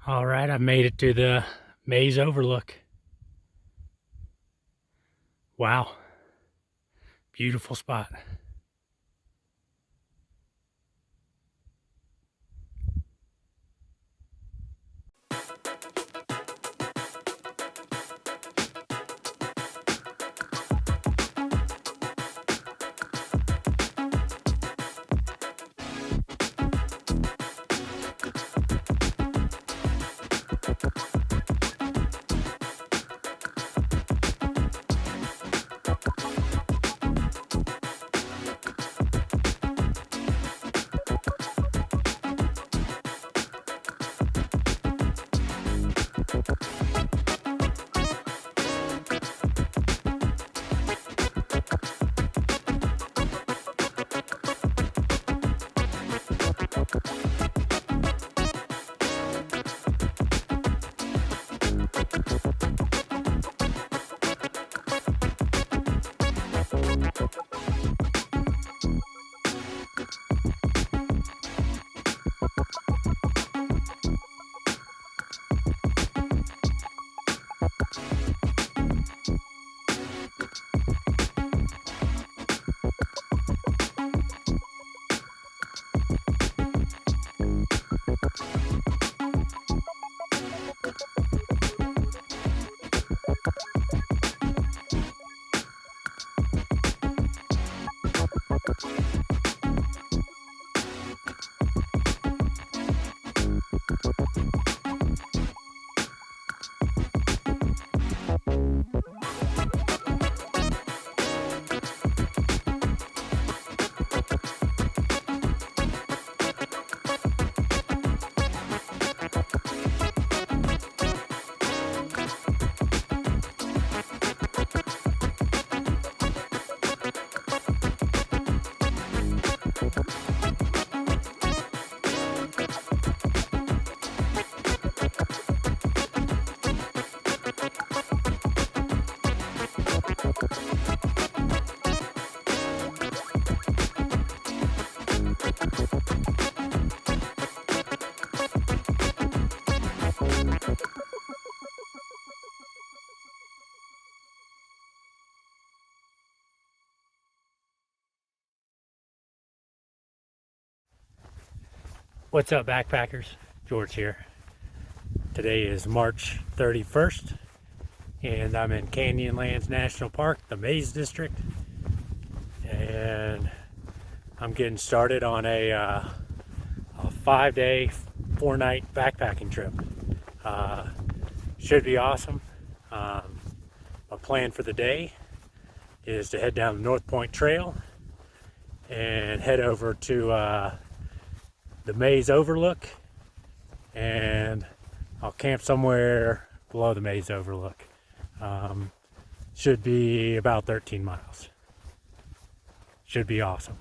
All right, I made it to the Maze Overlook. Wow, beautiful spot. What's up, backpackers? George here. Today is March 31st, and I'm in Canyonlands National Park, the Maze District, and I'm getting started on a 5-day, 4-night backpacking trip. Should be awesome. My plan for the day is to head down the North Point Trail and head over to the Maze Overlook, and I'll camp somewhere below the Maze Overlook. Should be about 13 miles. Should be awesome.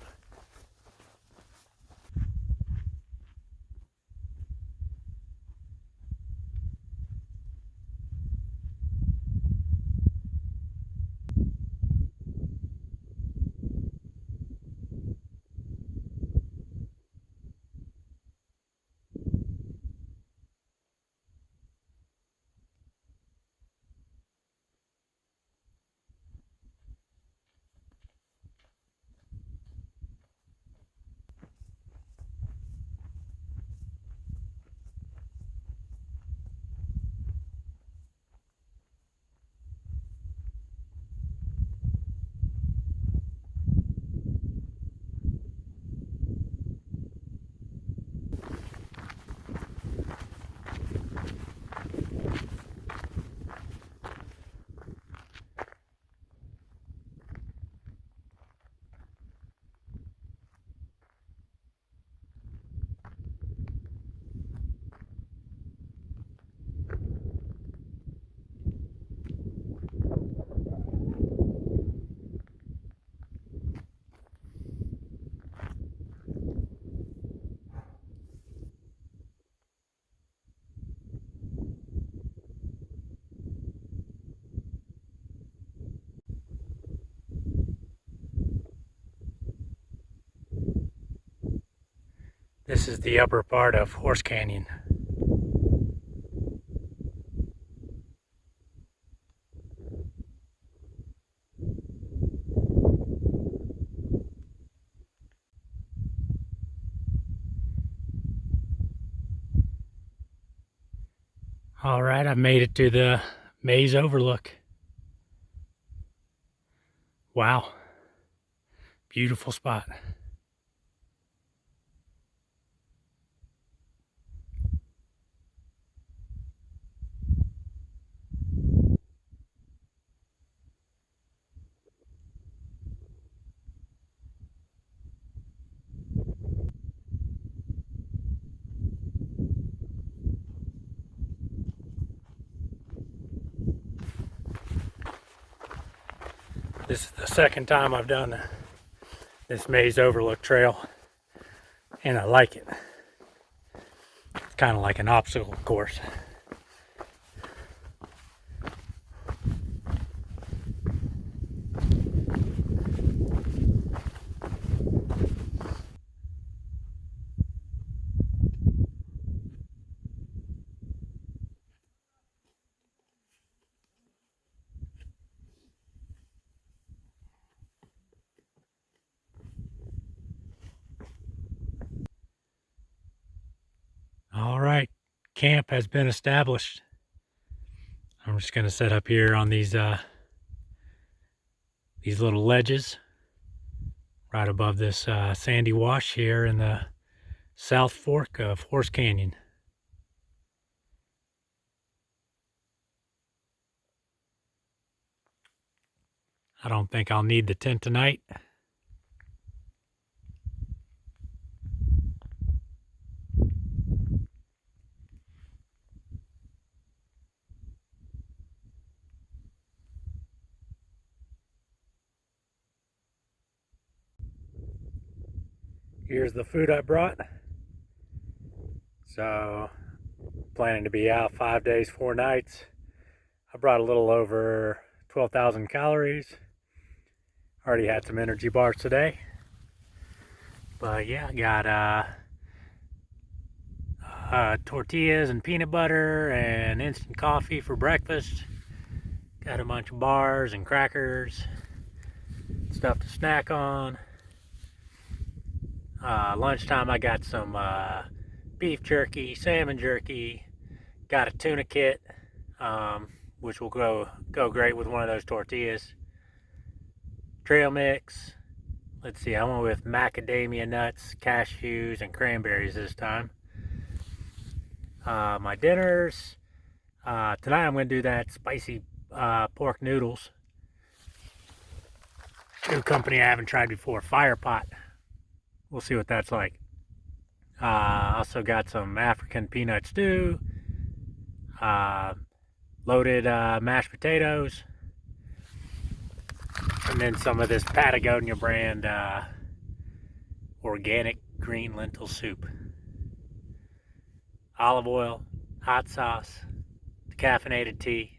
This is the upper part of Horse Canyon. All right, I've made it to the Maze Overlook. Wow, beautiful spot. This is the second time I've done this Maze Overlook trail, and I like it. It's kind of like an obstacle course. All right, camp has been established. I'm just gonna set up here on these little ledges right above this sandy wash here in the South Fork of Horse Canyon. I don't think I'll need the tent tonight. Here's the food I brought. So, planning to be out 5 days, 4 nights. I brought a little over 12,000 calories. Already had some energy bars today. But yeah, got tortillas and peanut butter and instant coffee for breakfast. Got a bunch of bars and crackers, stuff to snack on. Lunchtime I got some beef jerky, salmon jerky, got a tuna kit, which will go great with one of those tortillas. Trail mix. Let's see, I went with macadamia nuts, cashews, and cranberries this time. My dinners. Tonight I'm going to do that spicy pork noodles. New company I haven't tried before, Fire Pot. We'll see what that's like. Also got some African peanut stew, loaded mashed potatoes, and then some of this Patagonia brand organic green lentil soup. Olive oil, hot sauce, decaffeinated tea.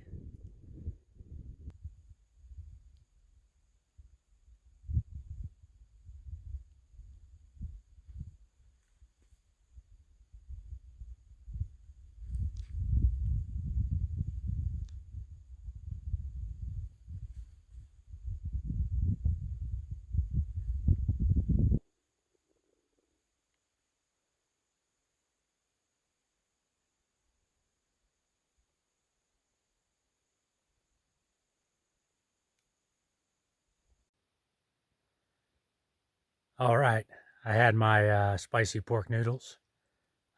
All right, I had my spicy pork noodles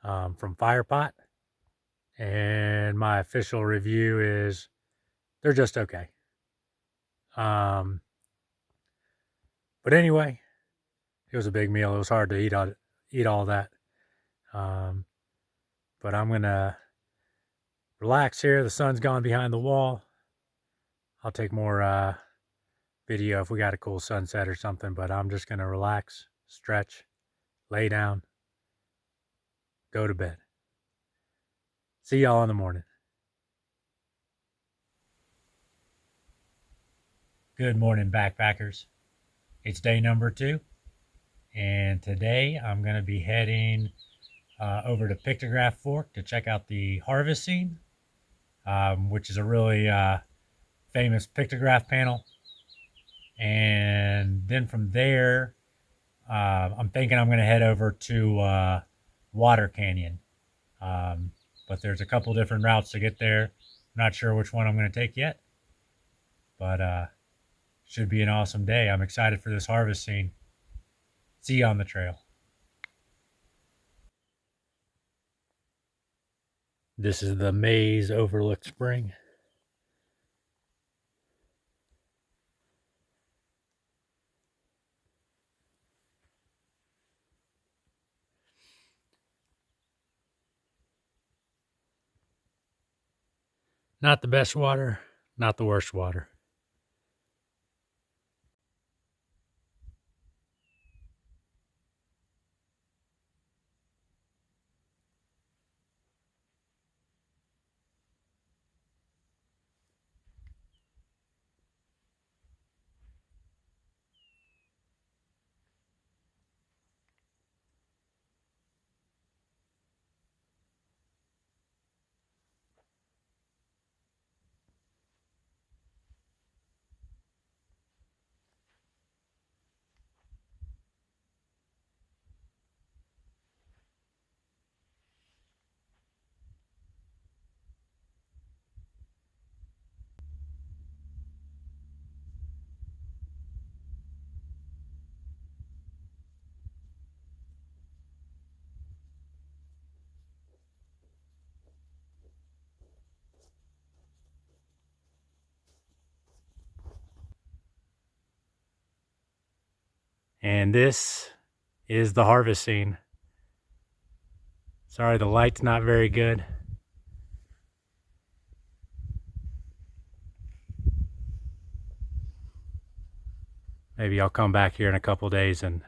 from Fire Pot, and my official review is they're just okay. Um, but anyway, it was a big meal. It was hard to eat all that. Um, but I'm gonna relax here. The sun's gone behind the wall. I'll take more video if we got a cool sunset or something. But I'm just gonna relax, stretch, lay down, go to bed. See y'all in the morning. Good morning, backpackers. It's day number 2, and today I'm going to be heading over to Pictograph Fork to check out the harvest scene, which is a really famous pictograph panel. And then from there, I'm thinking I'm going to head over to Water Canyon. but there's a couple different routes to get there. I'm not sure which one I'm going to take yet, but should be an awesome day. I'm excited for this harvest scene. See you on the trail. This is the Maze Overlook Spring. Not the best water, not the worst water. And this is the harvest scene. Sorry, the light's not very good. Maybe I'll come back here in a couple days and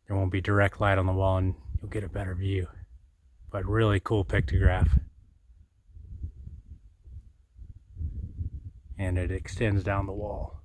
there won't be direct light on the wall and you'll get a better view. But really cool pictograph. And it extends down the wall.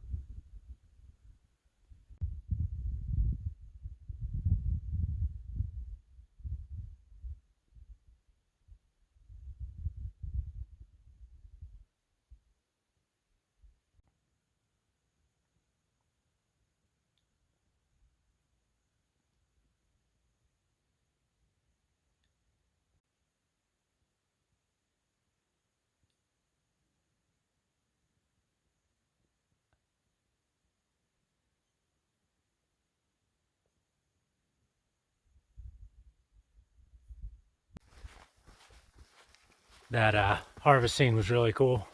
That harvest scene was really cool.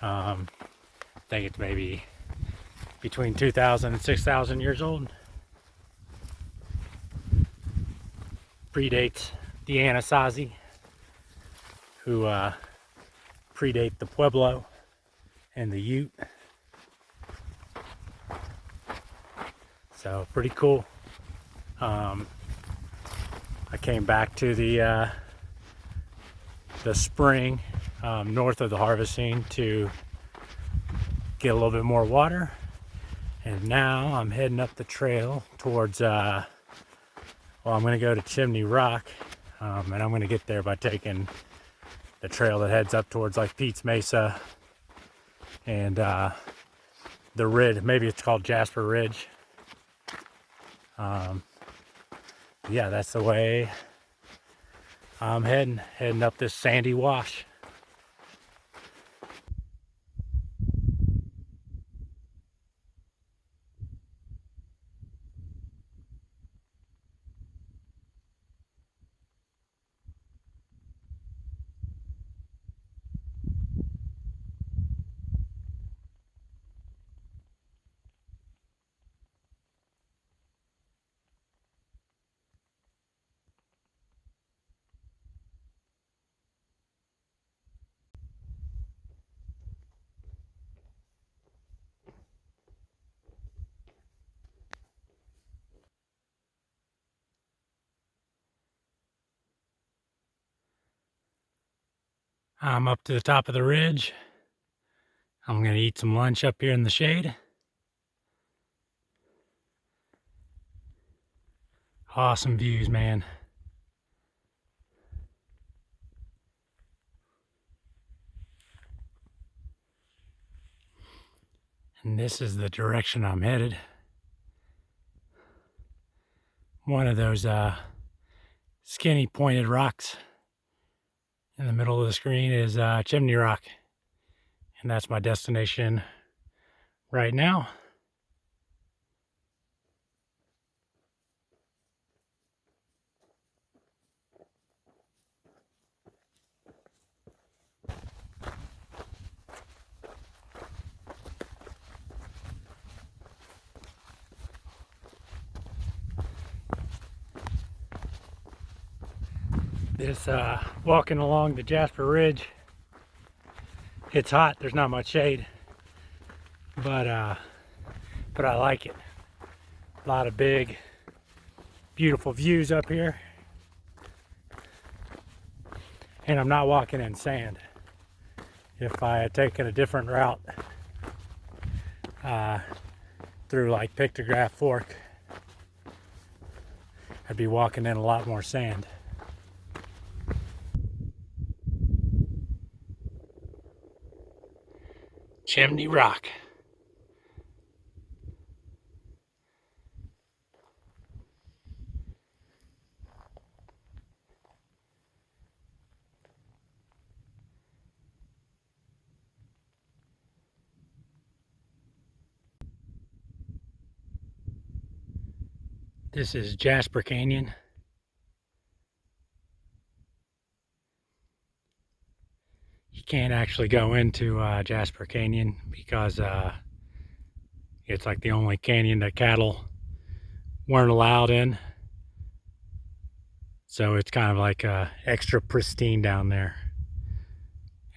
I think it's maybe between 2,000 and 6,000 years old. Predates the Anasazi, who predate the Pueblo and the Ute. So pretty cool. I came back to the spring north of the harvest scene to get a little bit more water, and now I'm heading up the trail towards I'm going to go to Chimney Rock, and I'm going to get there by taking the trail that heads up towards like Pete's Mesa and the Ridge. Maybe it's called Jasper Ridge. Yeah, that's the way I'm heading up this sandy wash. I'm up to the top of the ridge. I'm going to eat some lunch up here in the shade. Awesome views, man. And this is the direction I'm headed. One of those skinny pointed rocks. In the middle of the screen is Chimney Rock, and that's my destination right now. This walking along the Jasper Ridge, it's hot, there's not much shade, but I like it. A lot of big, beautiful views up here. And I'm not walking in sand. If I had taken a different route through like Pictograph Fork, I'd be walking in a lot more sand. Chimney Rock. This is Jasper Canyon. You can't actually go into Jasper Canyon because it's like the only canyon that cattle weren't allowed in. So it's kind of like extra pristine down there.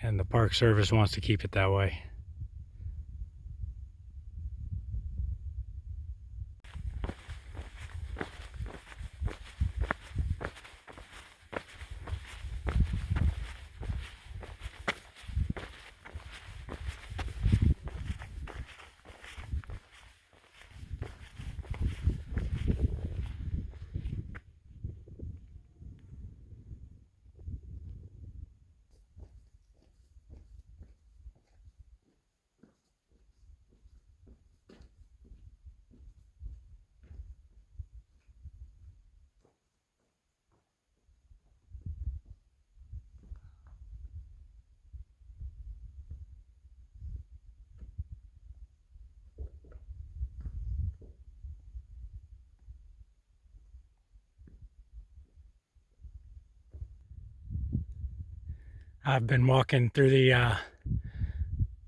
And the Park Service wants to keep it that way. I've been walking through the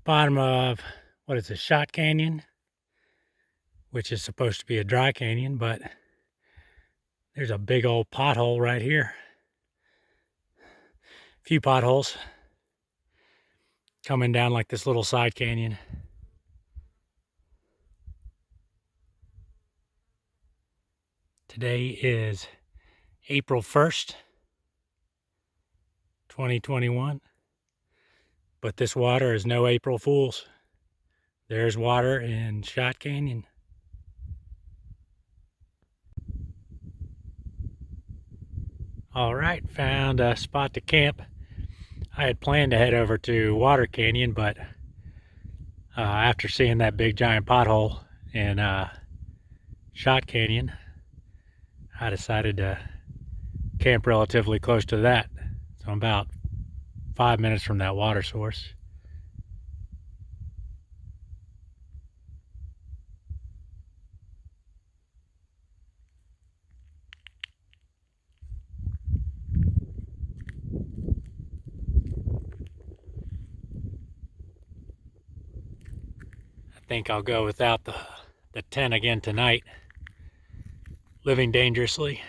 bottom of, what is it, Shot Canyon, which is supposed to be a dry canyon, but there's a big old pothole right here. A few potholes coming down like this little side canyon. Today is April 1st, 2021. But this water is no April Fool's. There's water in Shot Canyon. All right, found a spot to camp. I had planned to head over to Water Canyon, but after seeing that big giant pothole in Shot Canyon, I decided to camp relatively close to that. So I'm about 5 minutes from that water source. I think I'll go without the tent again tonight. Living dangerously.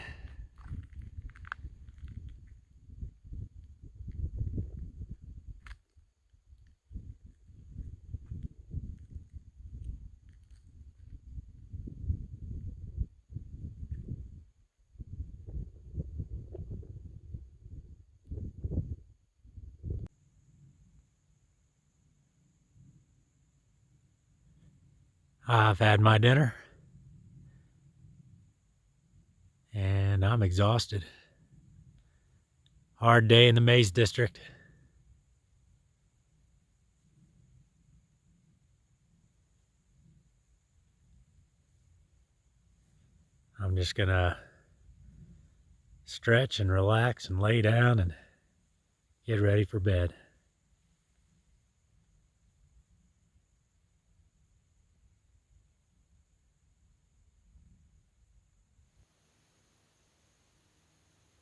I've had my dinner and I'm exhausted. Hard day in the Maze District. I'm just gonna stretch and relax and lay down and get ready for bed.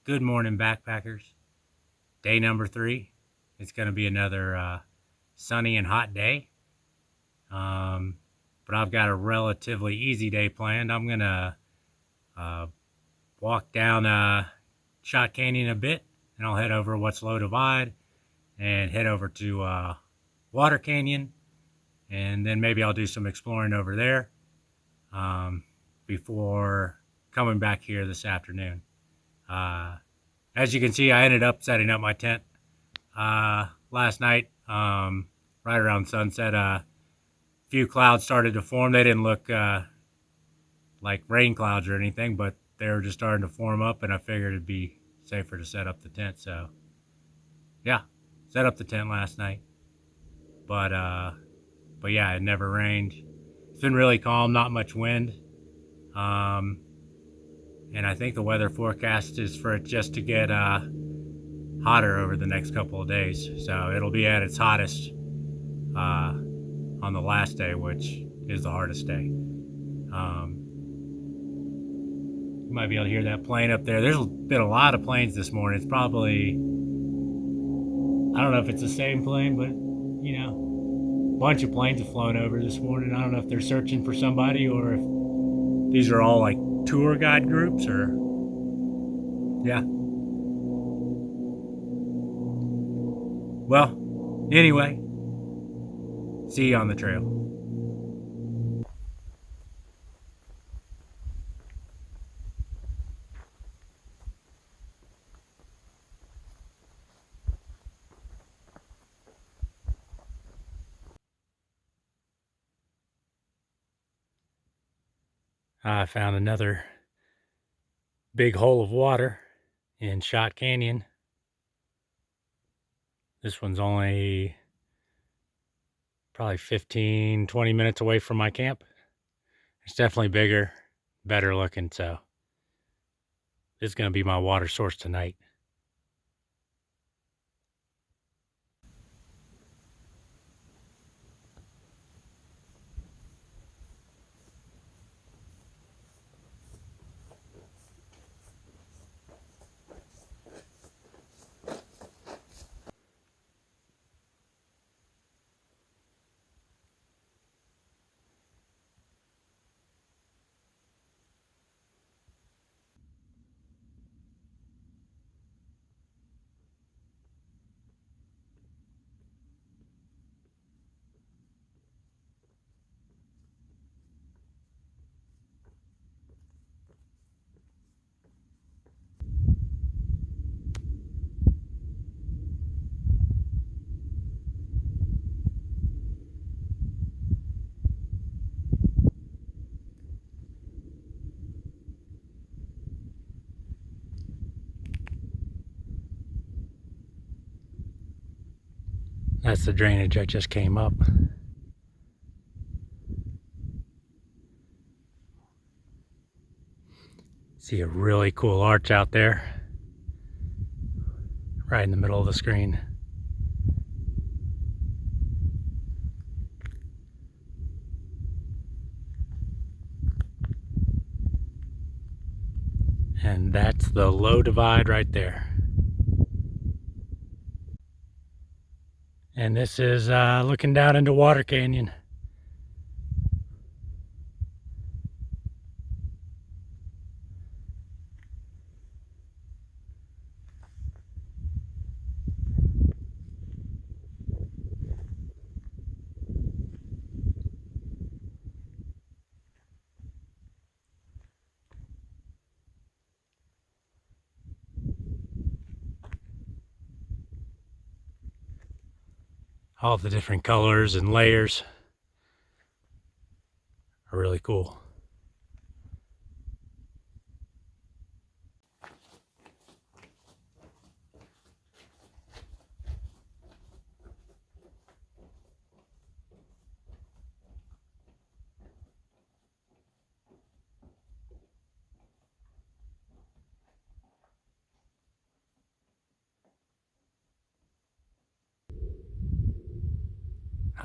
Good morning, backpackers. Day number 3. It's going to be another sunny and hot day. But I've got a relatively easy day planned. I'm going to walk down Shot Canyon a bit, and I'll head over what's low divide and head over to Water Canyon, and then maybe I'll do some exploring over there before coming back here this afternoon. As you can see, I ended up setting up my tent last night, right around sunset. A few clouds started to form. They didn't look like rain clouds or anything, but they were just starting to form up, and I figured it'd be safer to set up the tent. So yeah, set up the tent last night. But yeah, it never rained. It's been really calm, not much wind. And I think the weather forecast is for it just to get hotter over the next couple of days. So it'll be at its hottest on the last day, which is the hardest day. You might be able to hear that plane up there. There's been a lot of planes this morning. It's probably, I don't know if it's the same plane, but you know, a bunch of planes have flown over this morning. I don't know if they're searching for somebody or if these are all like tour guide groups or, yeah. Well, anyway, see you on the trail. I found another big hole of water in Shot Canyon. This one's only probably 15-20 minutes away from my camp. It's definitely bigger, better looking, so this is going to be my water source tonight. That's the drainage I just came up. See a really cool arch out there, right in the middle of the screen. And that's the low divide right there. And this is looking down into Water Canyon. All the different colors and layers are really cool.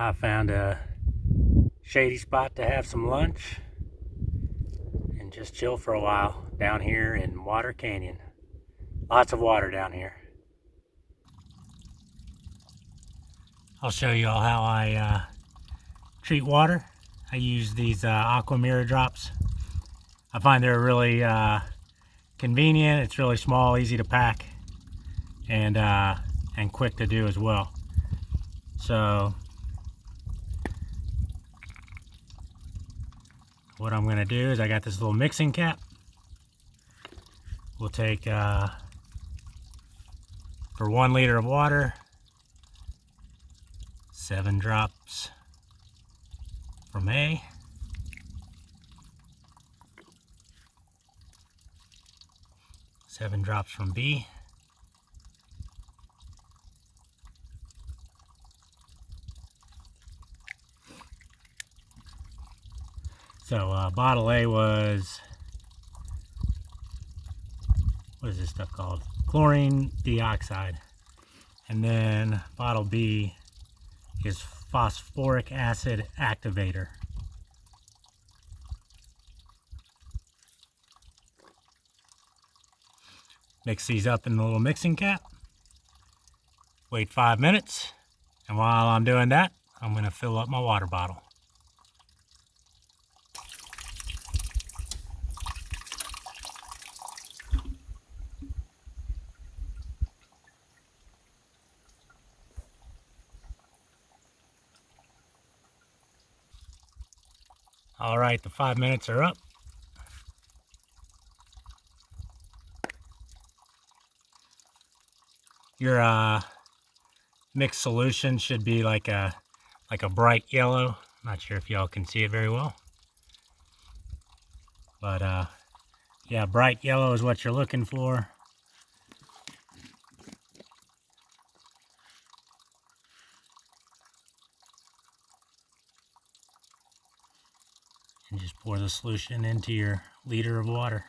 I found a shady spot to have some lunch and just chill for a while down here in Water Canyon. Lots of water down here. I'll show you all how I treat water. I use these aqua mirror drops. I find they're really convenient. It's really small, easy to pack, and quick to do as well. So what I'm gonna do is I got this little mixing cap. We'll take for 1 liter of water, 7 drops from A, 7 drops from B, so bottle A was, what is this stuff called? Chlorine dioxide. And then bottle B is phosphoric acid activator. Mix these up in the little mixing cap. Wait 5 minutes. And while I'm doing that, I'm going to fill up my water bottle. All right, the 5 minutes are up. Your mixed solution should be like a bright yellow. Not sure if y'all can see it very well, but yeah, bright yellow is what you're looking for. And just pour the solution into your liter of water.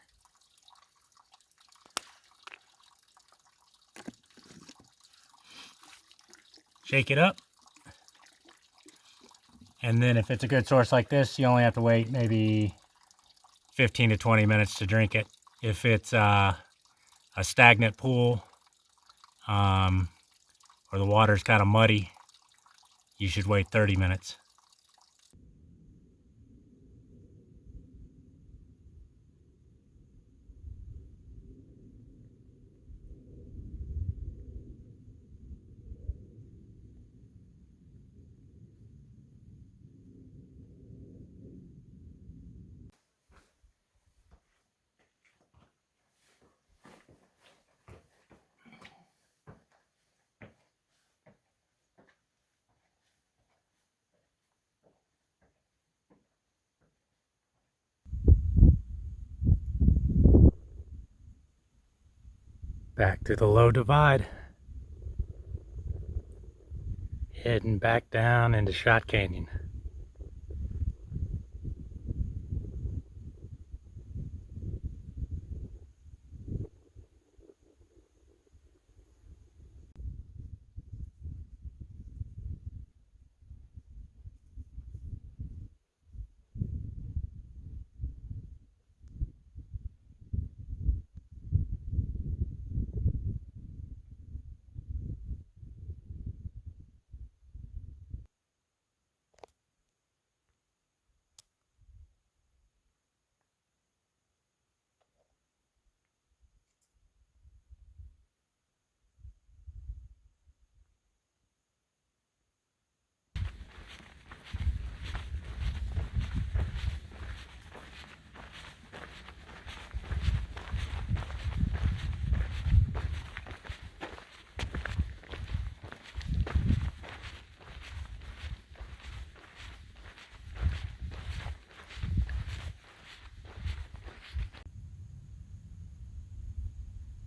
Shake it up. And then if it's a good source like this, you only have to wait maybe 15 to 20 minutes to drink it. If it's a stagnant pool, or the water's kind of muddy, you should wait 30 minutes. Back to the low divide. Heading back down into Shot Canyon.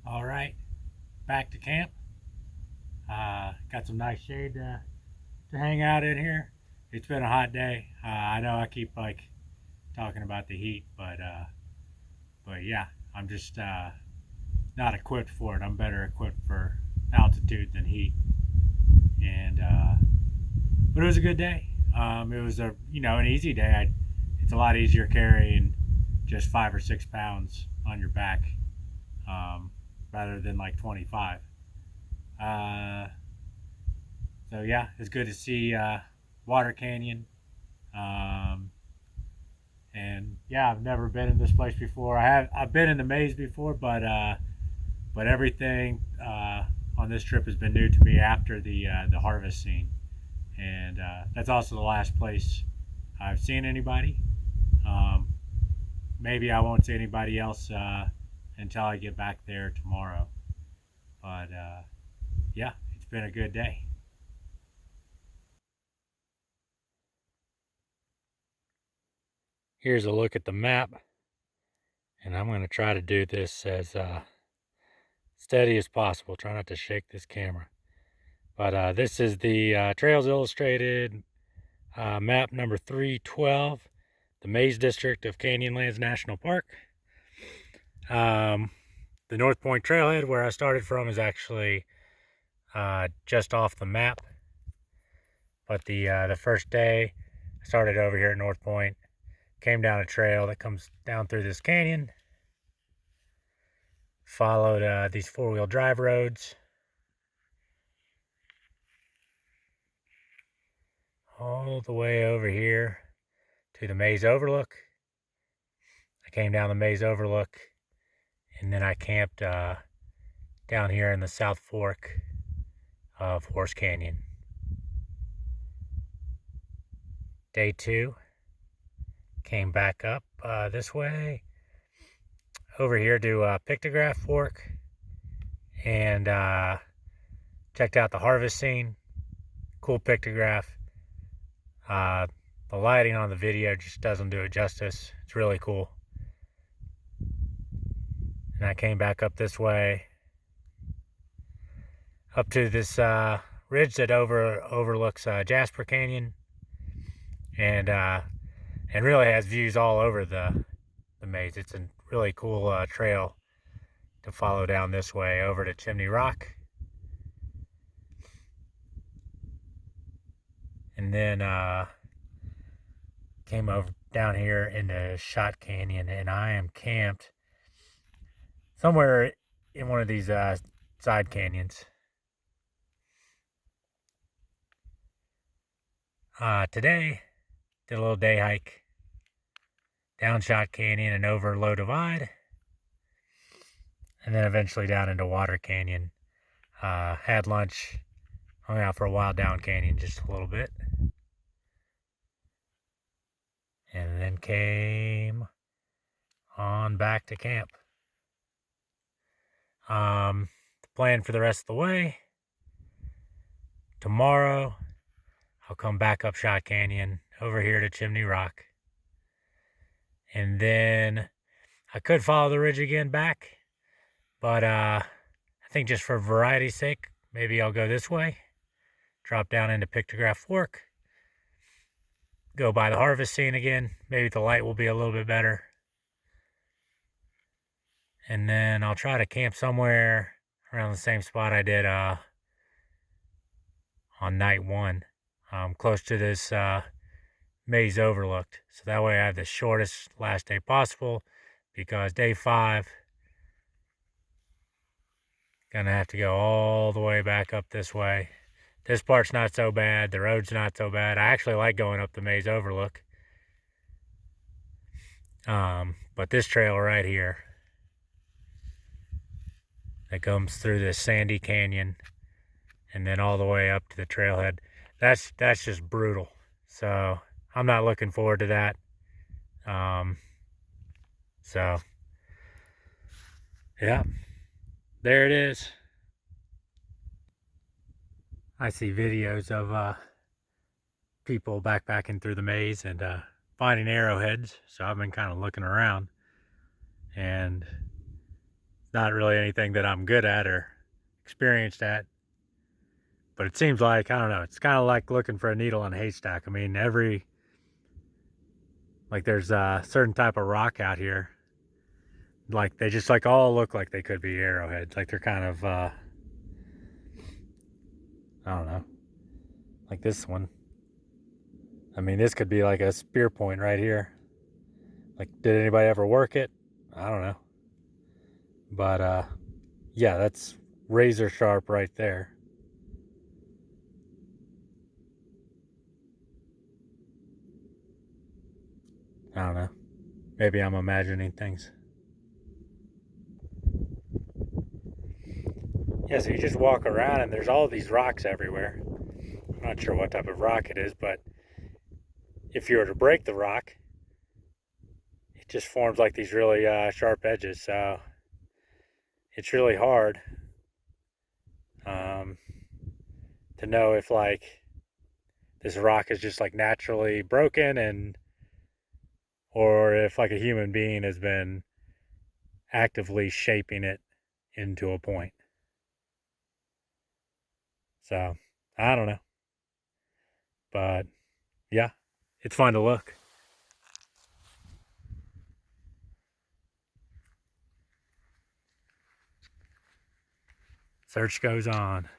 All right, back to camp. Got some nice shade to hang out in here. It's been a hot day. I know I keep talking about the heat, but yeah, I'm just not equipped for it. I'm better equipped for altitude than heat. And But it was a good day. It was a an easy day. It's a lot easier carrying just 5 or 6 pounds on your back um, rather than like 25. Uh, so yeah, it's good to see Water Canyon. Um, and yeah, I've never been in this place before. I've been in the maze before, but everything on this trip has been new to me after the harvest scene, and that's also the last place I've seen anybody. Um, Maybe I won't see anybody else until I get back there tomorrow. But yeah, it's been a good day. Here's a look at the map, and I'm going to try to do this as steady as possible. Try not to shake this camera. But this is the Trails Illustrated map number 312, the Maze District of Canyonlands National Park. The North Point Trailhead, where I started from, is actually just off the map. But the first day, I started over here at North Point, came down a trail that comes down through this canyon, followed these four-wheel drive roads, all the way over here to the Maze Overlook. I came down the Maze Overlook, and then I camped down here in the South Fork of Horse Canyon. Day 2, came back up this way, over here to Pictograph Fork, and checked out the harvest scene. Cool pictograph. The lighting on the video just doesn't do it justice. It's really cool. And I came back up this way, up to this ridge that overlooks Jasper Canyon, and really has views all over the maze. It's a really cool trail to follow down this way over to Chimney Rock, and then came over down here into Shot Canyon, and I am camped somewhere in one of these side canyons. Today, did a little day hike down Shot Canyon and over Low Divide, and then eventually down into Water Canyon. Had lunch, hung out for a while down Canyon just a little bit, and then came on back to camp. The plan for the rest of the way, tomorrow I'll come back up Shot Canyon over here to Chimney Rock, and then I could follow the ridge again back, but I think just for variety's sake, maybe I'll go this way, drop down into Pictograph Fork, go by the harvest scene again. Maybe the light will be a little bit better. And then I'll try to camp somewhere around the same spot I did on night 1, close to this Maze Overlooked. So that way I have the shortest last day possible, because day 5, gonna have to go all the way back up this way. This part's not so bad. The road's not so bad. I actually like going up the Maze Overlook. But this trail right here that comes through this sandy canyon and then all the way up to the trailhead, that's just brutal. So I'm not looking forward to that. So yeah, there it is. I see videos of people backpacking through the maze and finding arrowheads, so I've been kind of looking around, and it's not really anything that I'm good at or experienced at, but it seems like, I don't know, it's kind of like looking for a needle in a haystack. I mean, there's a certain type of rock out here, like they just like all look like they could be arrowheads, like they're kind of I don't know, like this one. I mean, this could be like a spear point right here. Like, did anybody ever work it? I don't know. But yeah, that's razor sharp right there. I don't know. Maybe I'm imagining things. Yeah, so you just walk around and there's all these rocks everywhere. I'm not sure what type of rock it is, but if you were to break the rock, it just forms like these really sharp edges. So it's really hard um, to know if like this rock is just like naturally broken, and or if like a human being has been actively shaping it into a point. So I don't know, but yeah, it's fun to look. Search goes on.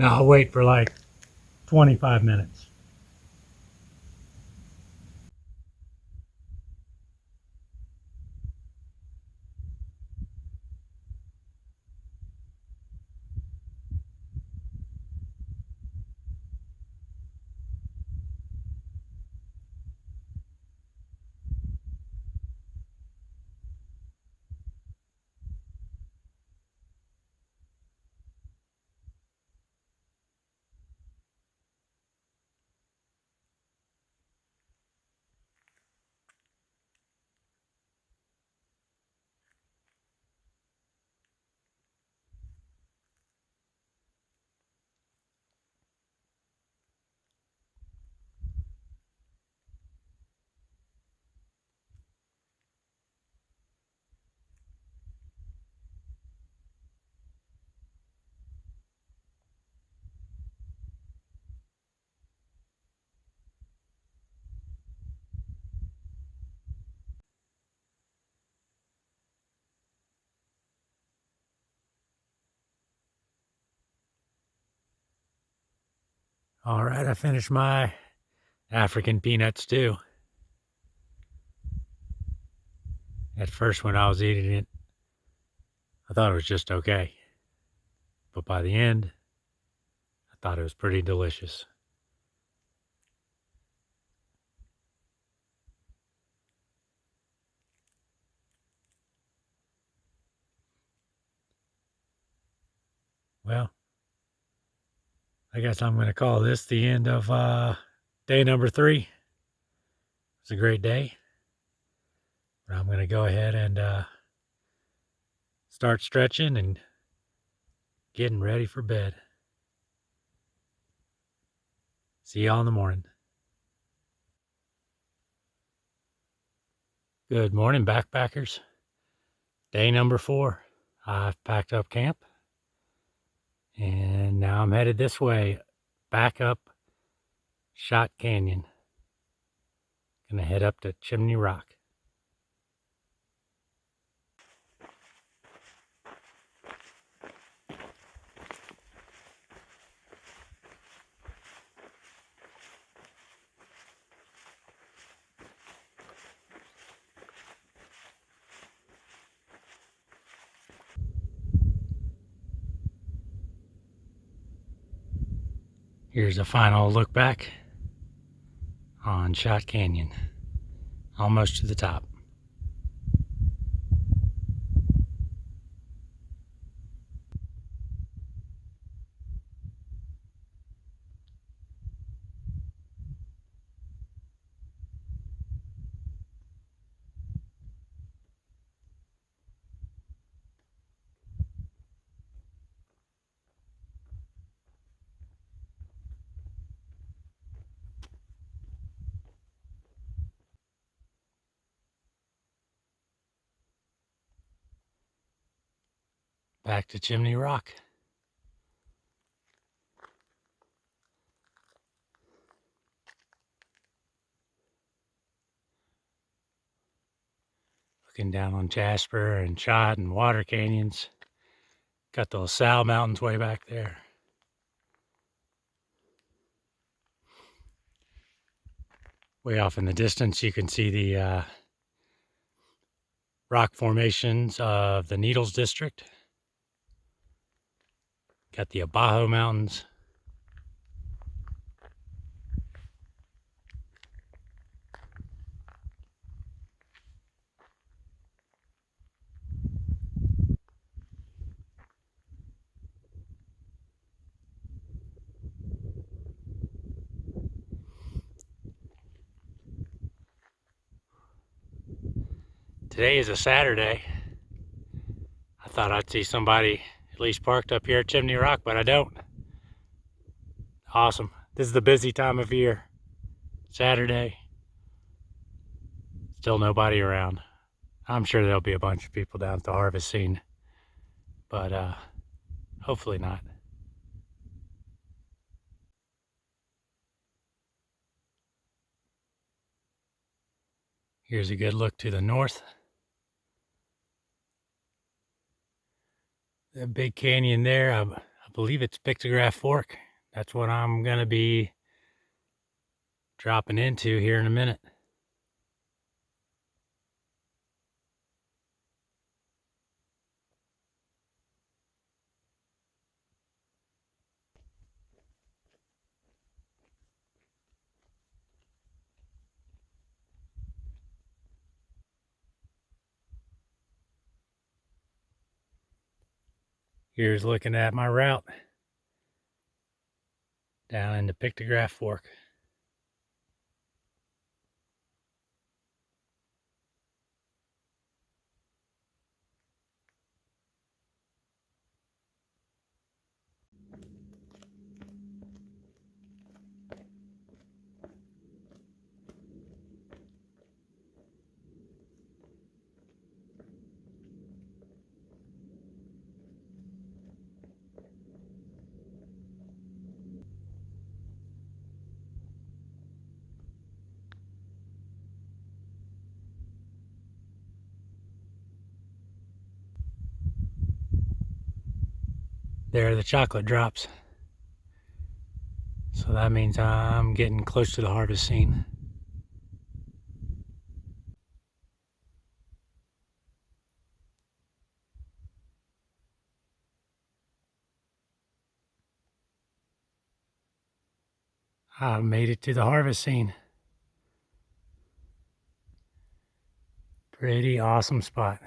Now I'll wait for like 25 minutes. All right, I finished my African peanut stew. At first, when I was eating it, I thought it was just okay. But by the end, I thought it was pretty delicious. Well, I guess I'm going to call this the end of day number 3. It's a great day. But I'm going to go ahead and start stretching and getting ready for bed. See y'all in the morning. Good morning, backpackers. Day number 4. I've packed up camp. And now I'm headed this way, back up Shot Canyon. Gonna head up to Chimney Rock. Here's a final look back on Shot Canyon, almost to the top. Back to Chimney Rock. Looking down on Jasper and Shot and Water Canyons. Got the LaSalle Mountains way back there. Way off in the distance, you can see the rock formations of the Needles District. Got the Abajo Mountains. Today is a Saturday. I thought I'd see somebody at least parked up here at Chimney Rock, but I don't. Awesome. This is the busy time of year. Saturday. Still nobody around. I'm sure there'll be a bunch of people down at the harvest scene, but hopefully not. Here's a good look to the north. The big canyon there, I believe it's Pictograph Fork. That's what I'm gonna be dropping into here in a minute. Here's looking at my route down into Pictograph Fork. There are the chocolate drops. So that means I'm getting close to the harvest scene. I made it to the harvest scene. Pretty awesome spot.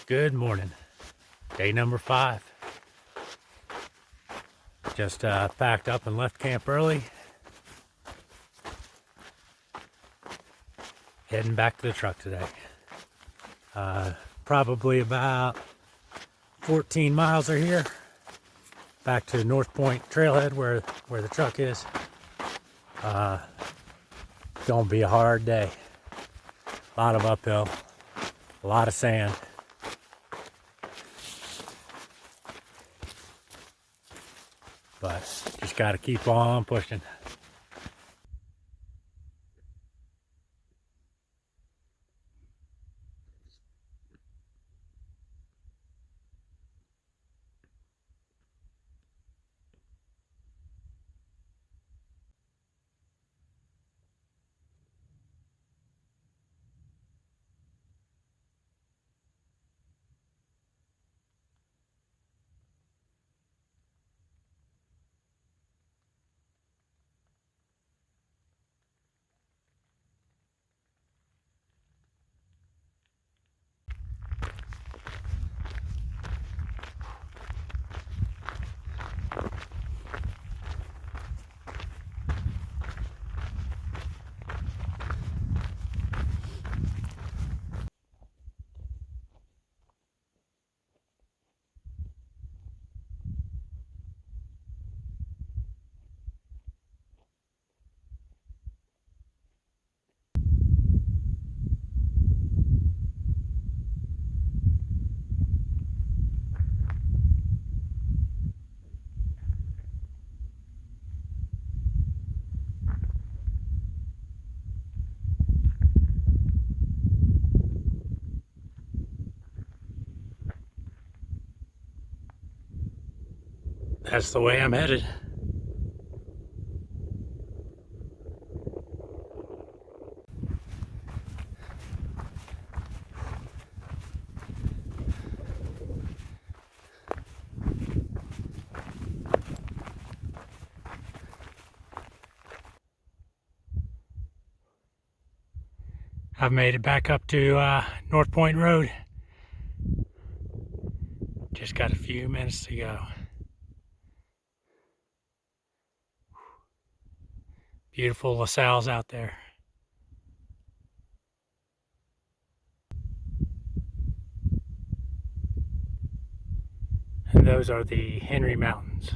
Good morning. Day number 5. Just packed up and left camp early. Heading back to the truck today. Probably about 14 miles are here. Back to North Point trailhead where the truck is. Gonna be a hard day. A lot of uphill, a lot of sand. But just gotta keep on pushing. That's the way I'm headed. I've made it back up to North Point Road. Just got a few minutes to go. Beautiful LaSalle's out there. And those are the Henry Mountains.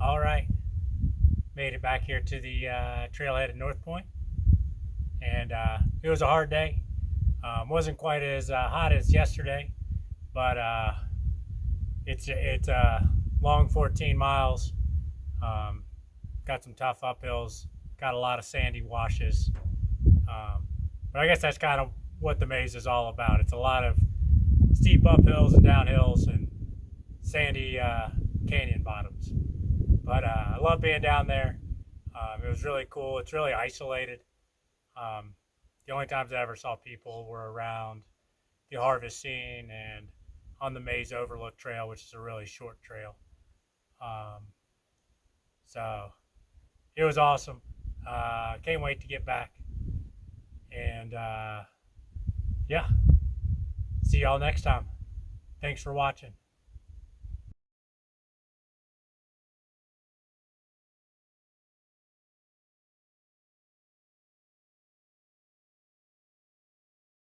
All right, made it back here to the trailhead at North Point, and it was a hard day. Wasn't quite as hot as yesterday, but it's a long 14 miles. Got some tough uphills, got a lot of sandy washes, but I guess that's kind of what the maze is all about. It's a lot of steep uphills and downhills and sandy canyon bottoms. But I love being down there. It was really cool. It's really isolated. The only times I ever saw people were around the harvest scene and on the Maze Overlook trail, which is a really short trail. So it was awesome. Can't wait to get back. And yeah, see y'all next time. Thanks for watching.